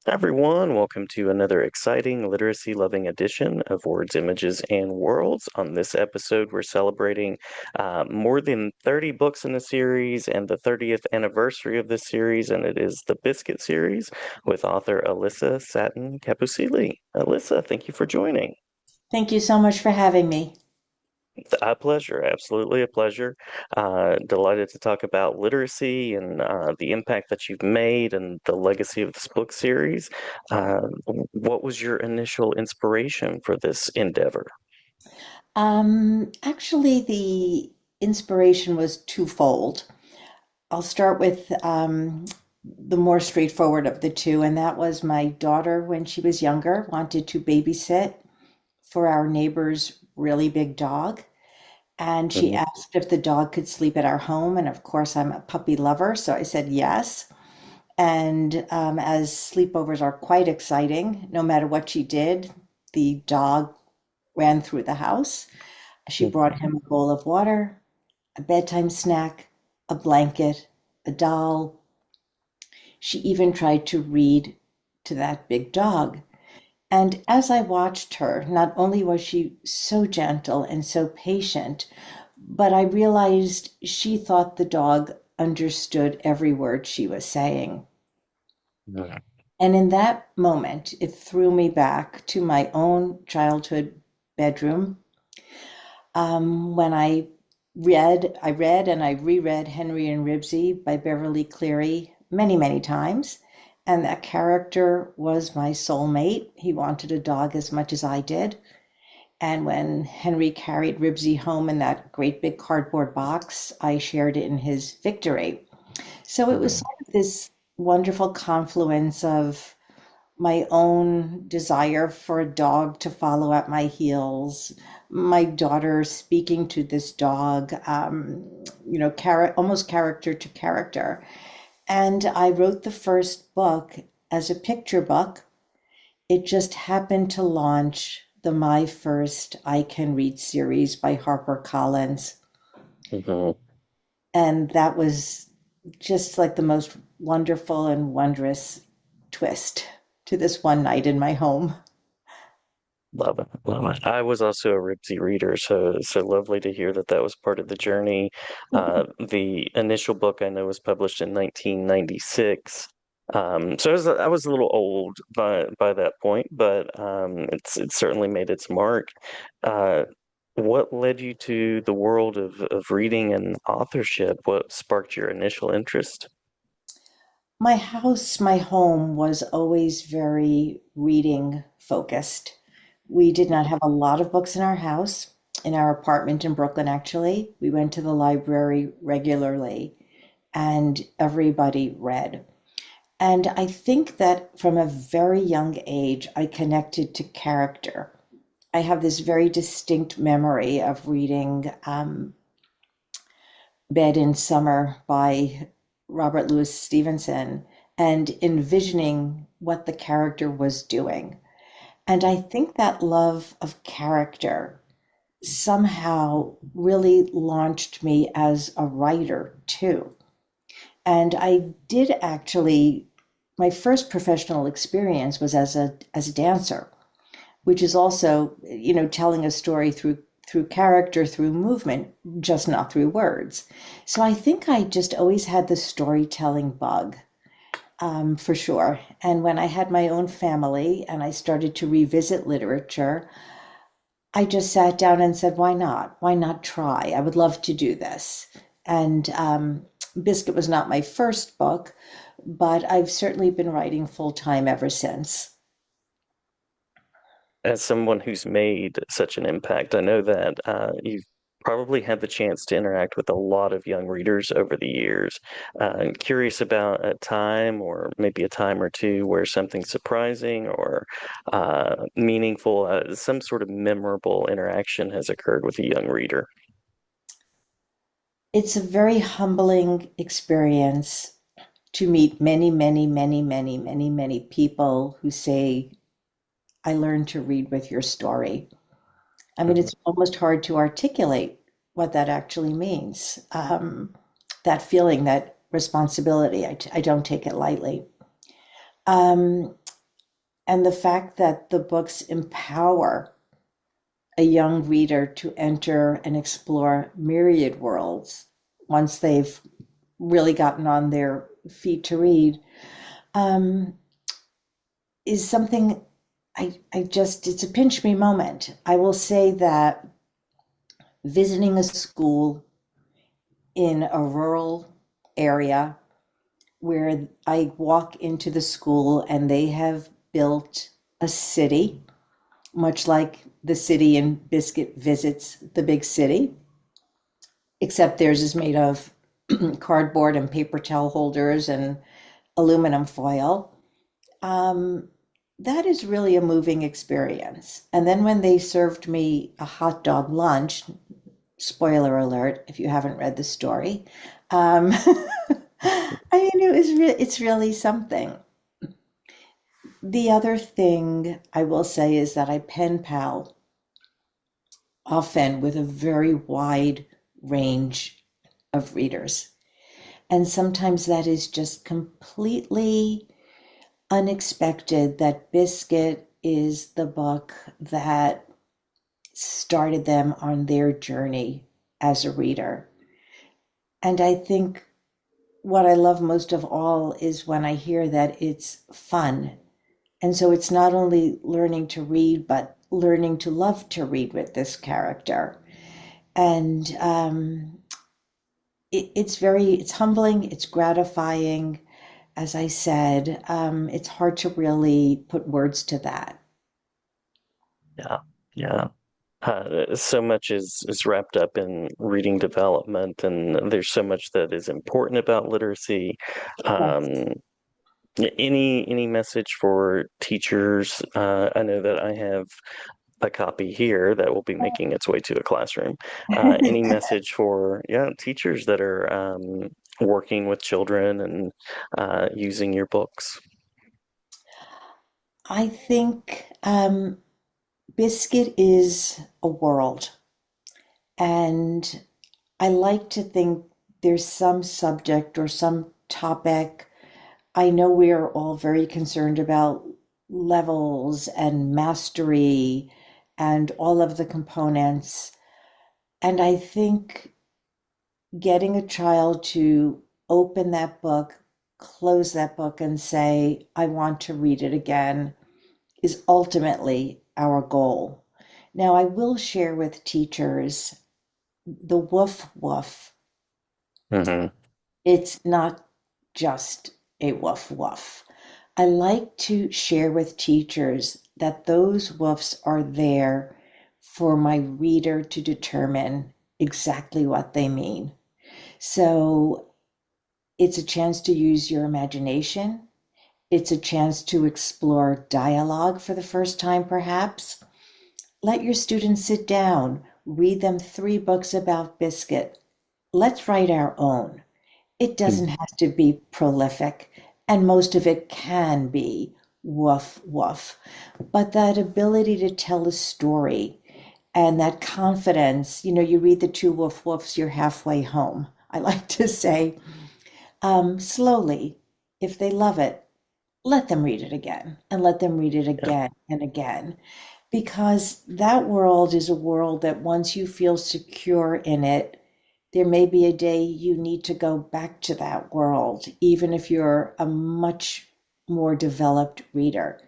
Hi, everyone. Welcome to another exciting literacy loving edition of Words, Images, and Worlds. On this episode, we're celebrating more than 30 books in the series and the 30th anniversary of this series, and it is the Biscuit series with author Alyssa Satin Capucilli. Alyssa, thank you for joining. Thank you so much for having me. A pleasure, absolutely a pleasure. Delighted to talk about literacy and the impact that you've made and the legacy of this book series. What was your initial inspiration for this endeavor? Actually, the inspiration was twofold. I'll start with the more straightforward of the two, and that was my daughter, when she was younger, wanted to babysit for our neighbor's really big dog. And she Mhm. asked if the dog could sleep at our home. And of course, I'm a puppy lover, so I said yes. And as sleepovers are quite exciting, no matter what she did, the dog ran through the house. She brought him a bowl of water, a bedtime snack, a blanket, a doll. She even tried to read to that big dog. And as I watched her, not only was she so gentle and so patient, but I realized she thought the dog understood every word she was saying. Mhm. And in that moment, it threw me back to my own childhood bedroom when I read and I reread Henry and Ribsy by Beverly Cleary many, many times. And that character was my soulmate. He wanted a dog as much as I did. And when Henry carried Ribsy home in that great big cardboard box, I shared it in his victory. So it was Mhm. sort of this wonderful confluence of my own desire for a dog to follow at my heels, my daughter speaking to this dog, almost character to character. And I wrote the first book as a picture book. It just happened to launch the My First I Can Read series by HarperCollins. Mhm. And that was just like the most wonderful and wondrous twist to this one night in my home. Love it, love it. I was also a Ripsy reader, so lovely to hear that that was part of the journey. The initial book I know was published in 1996. So I was a little old by that point, but it certainly made its mark. Uh, what led you to the world of reading and authorship? What sparked your initial interest? My home was always very reading focused. We did not have a lot of books in our house, in our apartment in Brooklyn, actually. We went to the library regularly, and everybody read. And I think that from a very young age, I connected to character. I have this very distinct memory of reading Bed in Summer by Robert Louis Stevenson and envisioning what the character was doing. And I think that love of character somehow really launched me as a writer too. And I did actually, my first professional experience was as a dancer, which is also, telling a story through character, through movement, just not through words. So I think I just always had the storytelling bug, for sure. And when I had my own family and I started to revisit literature, I just sat down and said, why not? Why not try? I would love to do this. And Biscuit was not my first book, but I've certainly been writing full time ever since. As someone who's made such an impact, I know that you've probably had the chance to interact with a lot of young readers over the years. I'm curious about a time or maybe a time or two where something surprising or meaningful, some sort of memorable interaction has occurred with a young reader. It's a very humbling experience to meet many, many, many, many, many, many people who say, I learned to read with your story. I mean, Mhm. it's almost hard to articulate what that actually means. That feeling, that responsibility, I don't take it lightly. And the fact that the books empower a young reader to enter and explore myriad worlds once they've really gotten on their feet to read, um, is something I just, it's a pinch me moment. I will say that visiting a school in a rural area where I walk into the school and they have built a city, much like the city in Biscuit visits the big city, except theirs is made of cardboard and paper towel holders and aluminum foil. Um, that is really a moving experience. And then when they served me a hot dog lunch, spoiler alert if you haven't read the story, um, I mean, it's really something. The other thing I will say is that I pen pal often with a very wide range of readers. And sometimes that is just completely unexpected that Biscuit is the book that started them on their journey as a reader. And I think what I love most of all is when I hear that it's fun. And so it's not only learning to read, but learning to love to read with this character. And it's humbling, it's gratifying. As I said, it's hard to really put words to that. Yeah, yeah. So much is wrapped up in reading development, and there's so much that is important about literacy. Yes. Um, any message for teachers? I know that I have a copy here that will be making its way to a classroom. Any message for, yeah, teachers that are working with children and using your books? I think Biscuit is a world, and I like to think there's some subject or some topic. I know we are all very concerned about levels and mastery and all of the components. And I think getting a child to open that book, close that book, and say, I want to read it again is ultimately our goal. Now, I will share with teachers the woof woof. Hmm. It's not just a woof woof. I like to share with teachers that those woofs are there for my reader to determine exactly what they mean. So it's a chance to use your imagination. It's a chance to explore dialogue for the first time, perhaps. Let your students sit down, read them 3 books about Biscuit. Let's write our own. It doesn't have to be prolific, and most of it can be woof woof. But that ability to tell a story and that confidence, you read the 2 woof woofs, you're halfway home. I like to say, slowly, if they love it, let them read it again and let them read it Yeah. again and again. Because that world is a world that once you feel secure in it, there may be a day you need to go back to that world, even if you're a much more developed reader.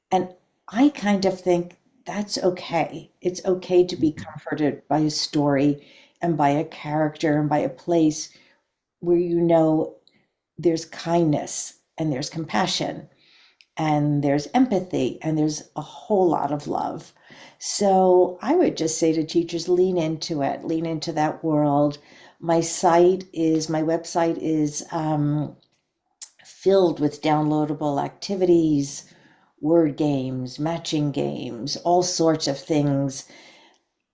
And I kind of think that's okay. It's okay to be comforted by a story and by a character and by a place where there's kindness and there's compassion and there's empathy and there's a whole lot of love. So I would just say to teachers, lean into it, lean into that world. My website is filled with downloadable activities, word games, matching games, all sorts of things.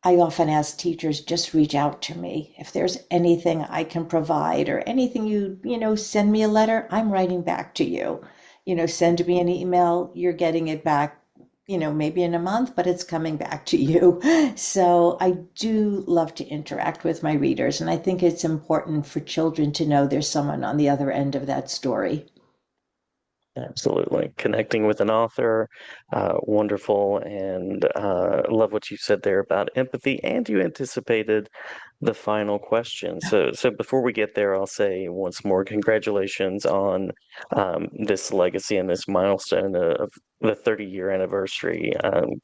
I often ask teachers, just reach out to me. If there's anything I can provide or anything send me a letter, I'm writing back to you. Send me an email, you're getting it back, maybe in a month, but it's coming back to you. So I do love to interact with my readers, and I think it's important for children to know there's someone on the other end of that story. Absolutely. Connecting with an author, wonderful, and love what you said there about empathy. And you anticipated the final question. So before we get there, I'll say once more, congratulations on this legacy and this milestone of the 30-year anniversary.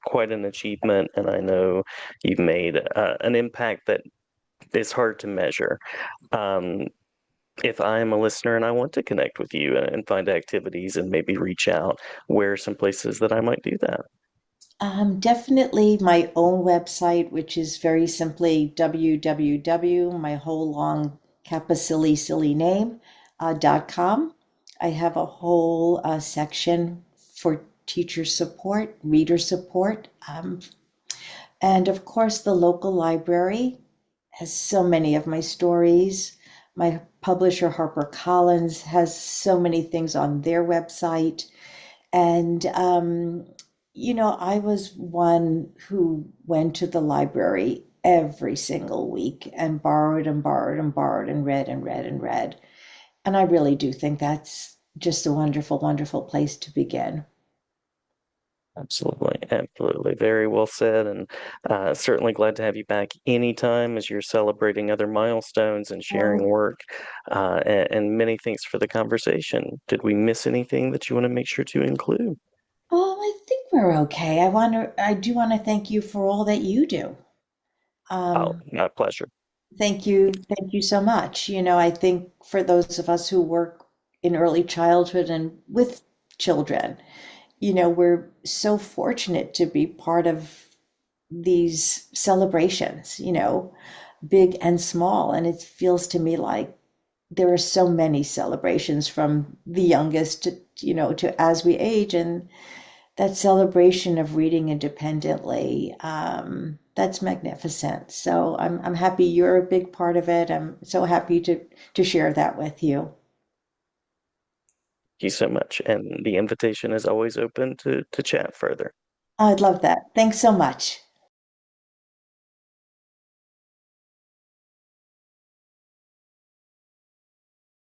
Quite an achievement, and I know you've made an impact that is hard to measure. Um, if I'm a listener and I want to connect with you and find activities and maybe reach out, where are some places that I might do that? Definitely my own website, which is very simply www, my whole long Capucilli silly name, .com. I have a whole section for teacher support, reader support, and of course the local library has so many of my stories. My publisher, HarperCollins, has so many things on their website. And, I was one who went to the library every single week and borrowed and borrowed and borrowed and read and read and read. And I really do think that's just a wonderful, wonderful place to begin. Absolutely, absolutely. Very well said, and certainly glad to have you back anytime as you're celebrating other milestones and sharing work. And many thanks for the conversation. Did we miss anything that you want to make sure to include? I think we're okay. I do want to thank you for all that you do. Oh, Um, my pleasure. thank you so much. I think for those of us who work in early childhood and with children, we're so fortunate to be part of these celebrations, big and small. And it feels to me like there are so many celebrations from the youngest to, to as we age. And that celebration of reading independently, that's magnificent. So I'm happy you're a big part of it. I'm so happy to share that with you. Thank you so much. And the invitation is always open to chat further. I'd love that. Thanks so much.